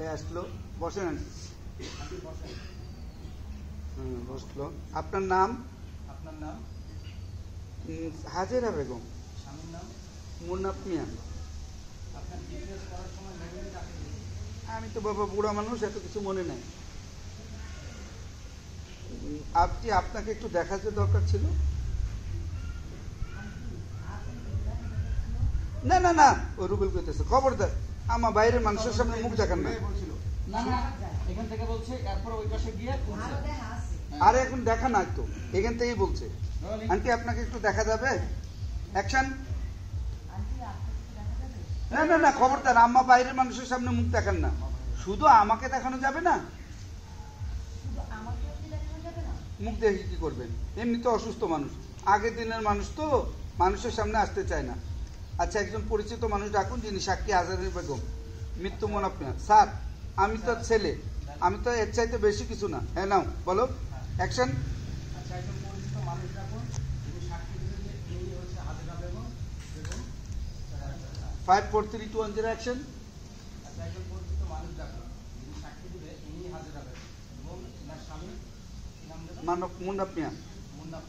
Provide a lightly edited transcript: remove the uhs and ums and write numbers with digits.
এ আসলো, বসেন আন্টি। আপনি বসেন। বসলো। আপনার নাম? আপনার নাম? হাজেরা বেগম। স্বামীর নাম? মুন্নাফ মিয়া। আপনার ডিটেলস করার সময় নমিনি কাকে দিয়েছেন? আমি তো বাবা বুড়া মানুষ, এত কিছু মনে নাই। আপনাকে একটু দেখাতে দরকার ছিল। না না না, ও রুবেল কইতেছে, খবরদার আমার বাইরের মানুষের সামনে মুখ দেখান না। না না, এখান থেকে বলছে, এরপর ওই পাশে গিয়ে আরে এখন দেখা নাই তো, এখান থেকেই বলছে। আন্টি আপনাকে একটু দেখা যাবে? অ্যাকশন। না না না, খবরদার আম্মা বাইরের মানুষের সামনে মুখ দেখান না। শুধু আমাকে দেখানো যাবে না? মুখ দেখে কি করবেন? এমনি তো অসুস্থ মানুষ, আগের দিনের মানুষ তো, মানুষের সামনে আসতে চায় না। আচ্ছা, একজন পরিচিত মানুষ ডাকুন, যিনি সাক্ষী আজহারুল বেগম, মৃত্যু মুন্নাফ মিয়া। স্যার, আমি তো ছেলে, আমি তো এর চাইতে বেশি কিছু না। হ্যাঁ নাও, বলো। অ্যাকশন। আচ্ছা, একজন পরিচিত মানুষ রাখুন, যিনি সাক্ষী দিলেন যে এই হচ্ছে হাজেরা বেগম। 5 4 3 2 1 0 অ্যাকশন। আচ্ছা, একজন পরিচিত মানুষ রাখুন, যিনি সাক্ষী দিলে ইনি হাজেরা বেগম এবং এনার স্বামী, কি নাম দেবেন? মুন্নাফ মিয়া। মুন্নাফ।